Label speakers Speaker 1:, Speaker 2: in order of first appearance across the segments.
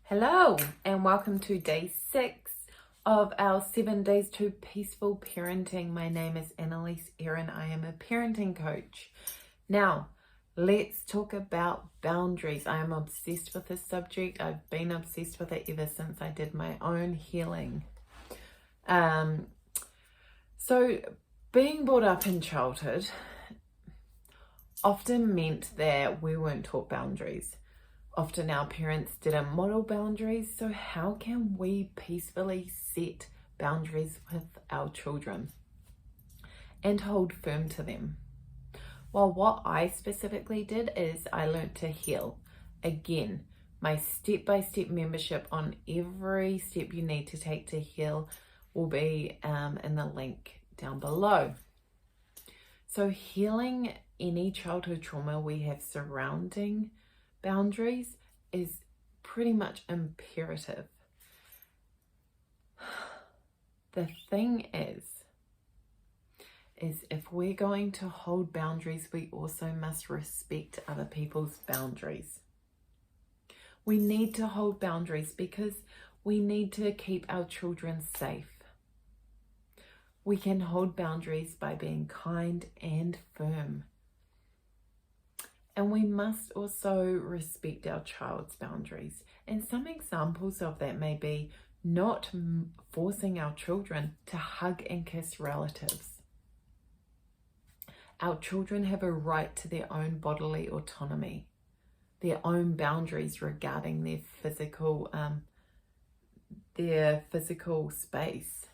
Speaker 1: Hello and welcome to day 6 of our 7 days to peaceful parenting. My name is Annalise Erin. I am a parenting coach. Now, let's talk about boundaries. I am obsessed with this subject. I've been obsessed with it ever since I did my own healing. So being brought up in childhood often meant that we weren't taught boundaries. Often our parents didn't model boundaries, so how can we peacefully set boundaries with our children and hold firm to them? Well, what I specifically did is I learned to heal. Again, my step-by-step membership on every step you need to take to heal will be in the link down below. So healing any childhood trauma we have surrounding boundaries is pretty much imperative. The thing is if we're going to hold boundaries, we also must respect other people's boundaries. We need to hold boundaries because we need to keep our children safe. We can hold boundaries by being kind and firm. And we must also respect our child's boundaries. And some examples of that may be not forcing our children to hug and kiss relatives. Our children have a right to their own bodily autonomy, their own boundaries regarding their physical space.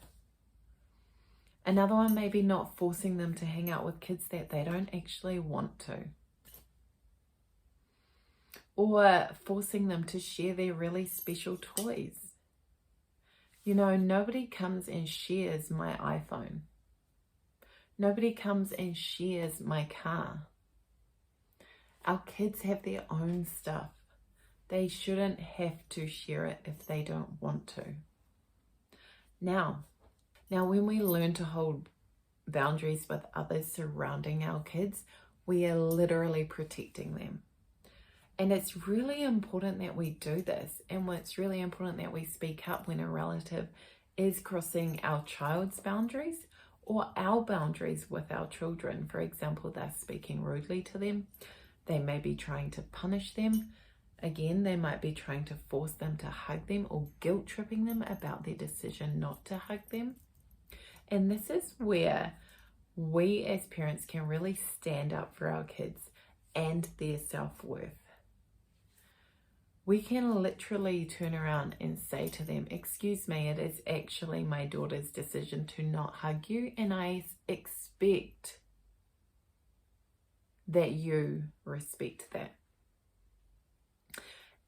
Speaker 1: Another one may be not forcing them to hang out with kids that they don't actually want to. Or forcing them to share their really special toys. You know, nobody comes and shares my iPhone. Nobody comes and shares my car. Our kids have their own stuff. They shouldn't have to share it if they don't want to. Now when we learn to hold boundaries with others surrounding our kids, we are literally protecting them. And it's really important that we do this. And it's really important that we speak up when a relative is crossing our child's boundaries or our boundaries with our children. For example, they're speaking rudely to them. They may be trying to punish them. Again, they might be trying to force them to hug them or guilt tripping them about their decision not to hug them. And this is where we as parents can really stand up for our kids and their self-worth. We can literally turn around and say to them, "Excuse me, it is actually my daughter's decision to not hug you, and I expect that you respect that."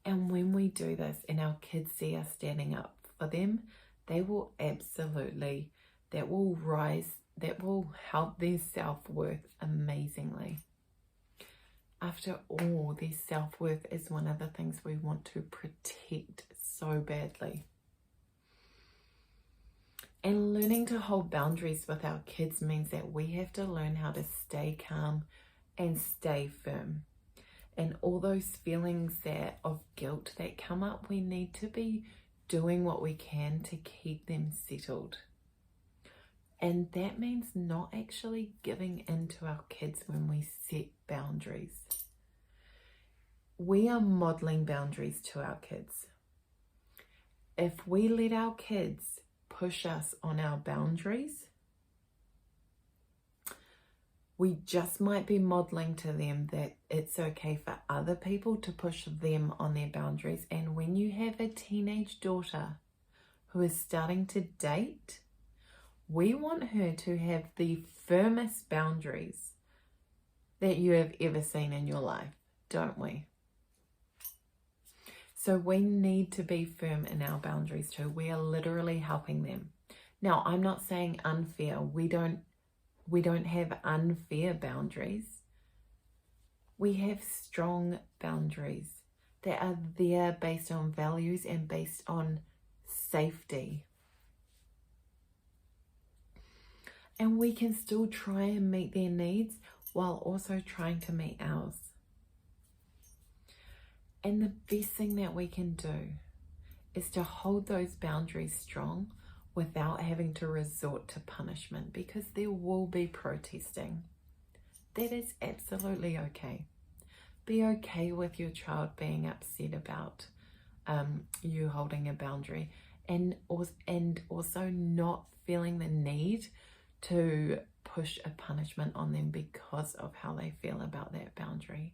Speaker 1: And when we do this and our kids see us standing up for them, they will absolutely, that will help their self-worth amazingly. After all, their self-worth is one of the things we want to protect so badly. And learning to hold boundaries with our kids means that we have to learn how to stay calm and stay firm. And all those feelings of guilt that come up, we need to be doing what we can to keep them settled. And that means not actually giving in to our kids when we set boundaries. We are modeling boundaries to our kids. If we let our kids push us on our boundaries, we just might be modeling to them that it's okay for other people to push them on their boundaries. And when you have a teenage daughter who is starting to date, we want her to have the firmest boundaries that you have ever seen in your life, don't we? So we need to be firm in our boundaries too. We are literally helping them. Now, I'm not saying unfair. We don't have unfair boundaries. We have strong boundaries that are there based on values and based on safety. And we can still try and meet their needs while also trying to meet ours. And the best thing that we can do is to hold those boundaries strong without having to resort to punishment, because there will be protesting. That is absolutely okay. Be okay with your child being upset about you holding a boundary, and also not feeling the need to push a punishment on them because of how they feel about that boundary.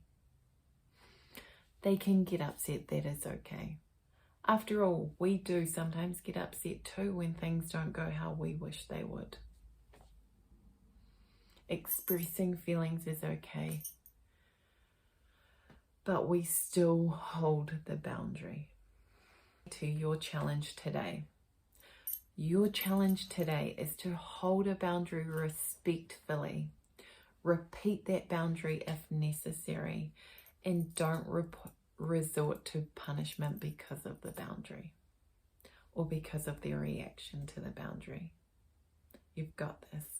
Speaker 1: They can get upset, that is okay. After all, we do sometimes get upset too when things don't go how we wish they would. Expressing feelings is okay, but we still hold the boundary. To your challenge today. Your challenge today is to hold a boundary respectfully. Repeat that boundary if necessary, and don't resort to punishment because of the boundary or because of their reaction to the boundary. You've got this.